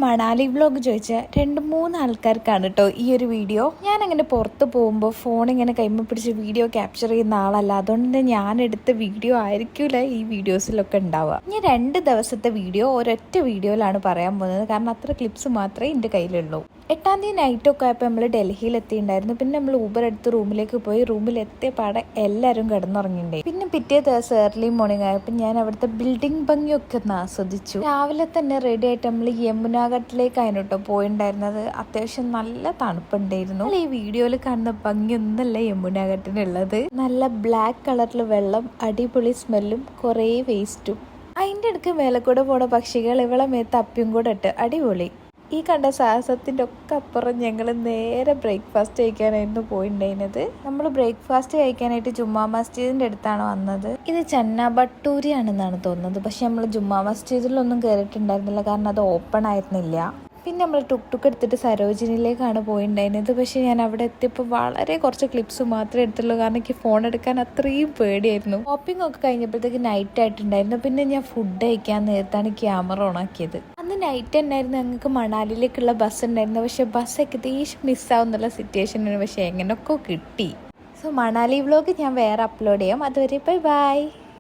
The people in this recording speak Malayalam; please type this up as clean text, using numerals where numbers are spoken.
മണാലി വ്ലോഗ് ചോദിച്ച 2-3 ആൾക്കാർക്കാണ് കേട്ടോ ഈ ഒരു വീഡിയോ. ഞാൻ അങ്ങനെ പുറത്ത് പോകുമ്പോൾ ഫോൺ ഇങ്ങനെ കൈമ പിടിച്ച് വീഡിയോ ക്യാപ്ചർ ചെയ്യുന്ന ആളല്ല, അതുകൊണ്ട് ഞാൻ എടുത്ത വീഡിയോ ആയിരിക്കില്ല ഈ വീഡിയോസിലൊക്കെ ഉണ്ടാവുക. ഇനി 2 ദിവസത്തെ വീഡിയോ ഒരൊറ്റ വീഡിയോയിലാണ് പറയാൻ പോകുന്നത്, കാരണം അത്ര ക്ലിപ്സ് മാത്രമേ എൻ്റെ കയ്യിലുള്ളൂ. 8-ാം തീയതി നൈറ്റൊക്കെ ആയപ്പോൾ നമ്മൾ ഡൽഹിയിൽ എത്തിയിട്ടുണ്ടായിരുന്നു. പിന്നെ നമ്മൾ ഊബർ എടുത്ത് റൂമിലേക്ക് പോയി. റൂമിലെത്തിയ പാടെ എല്ലാവരും കിടന്നുറങ്ങിണ്ടായി. പിന്നെ പിറ്റേ ദിവസം ഏർലി മോർണിംഗ് ആയപ്പോൾ ഞാൻ അവിടുത്തെ ബിൽഡിംഗ് ഭംഗിയൊക്കെ ഒന്ന് ആസ്വദിച്ചു. രാവിലെ തന്നെ റെഡി ആയിട്ട് നമ്മൾ യമുനാഘട്ടിലേക്കാണ് കേട്ടോ പോയിണ്ടായിരുന്നത്. അത്യാവശ്യം നല്ല തണുപ്പുണ്ടായിരുന്നു. ഈ വീഡിയോയിൽ കാണുന്ന ഭംഗിയൊന്നല്ല യമുനാഘട്ടിനുള്ളത്. നല്ല ബ്ലാക്ക് കളറിൽ വെള്ളം, അടിപൊളി സ്മെല്ലും കുറേ വേസ്റ്റും. അതിൻ്റെ അടുക്ക് മേലെ കൂടെ പോണ പക്ഷികൾ ഇവളെ മേത്ത് അപ്പിയും കൂടെ ഇട്ട് അടിപൊളി. ഈ കണ്ട സാഹസത്തിൻ്റെ ഒക്കെ അപ്പുറം ഞങ്ങൾ നേരെ ബ്രേക്ക്ഫാസ്റ്റ് കഴിക്കാനായിരുന്നു പോയിട്ടുണ്ടായിരുന്നത്. നമ്മൾ ബ്രേക്ക്ഫാസ്റ്റ് കഴിക്കാനായിട്ട് ജുമാ മസ്ജിദിൻ്റെ അടുത്താണ് വന്നത്. ഇത് ചന്ന ബട്ടൂരി ആണെന്നാണ് തോന്നുന്നത്. പക്ഷെ നമ്മൾ ജുമാ മസ്ജിദിലൊന്നും കയറിയിട്ടുണ്ടായിരുന്നില്ല, കാരണം അത് ഓപ്പൺ ആയിരുന്നില്ല. പിന്നെ നമ്മൾ ടുക്ക് എടുത്തിട്ട് സരോജിനിയിലേക്കാണ് പോയിട്ടുണ്ടായിരുന്നത്. പക്ഷേ ഞാൻ അവിടെ എത്തിയപ്പോൾ വളരെ കുറച്ച് ക്ലിപ്സ് മാത്രമേ എടുത്തുള്ളൂ, കാരണം എനിക്ക് ഫോൺ എടുക്കാൻ അത്രയും പേടിയായിരുന്നു. ഷോപ്പിംഗ് ഒക്കെ കഴിഞ്ഞപ്പോഴത്തേക്ക് നൈറ്റ് ആയിട്ടുണ്ടായിരുന്നു. പിന്നെ ഞാൻ ഫുഡ് കഴിക്കാൻ നേരത്താണ് ക്യാമറ ഓൺ ആക്കിയത്. അന്ന് നൈറ്റ് തന്നെയായിരുന്നു. ഞങ്ങൾക്ക് മണാലിയിലേക്കുള്ള ബസ് ഉണ്ടായിരുന്നു. പക്ഷേ ബസ് ഏകദേശം മിസ്സാവുന്നുള്ള സിറ്റുവേഷനാണ്. പക്ഷേ എങ്ങനെയൊക്കെ കിട്ടി. സോ മണാലി വ്ലോഗ് ഞാൻ വേറെ അപ്ലോഡ് ചെയ്യാം. അതുവരെ ബൈ ബൈ.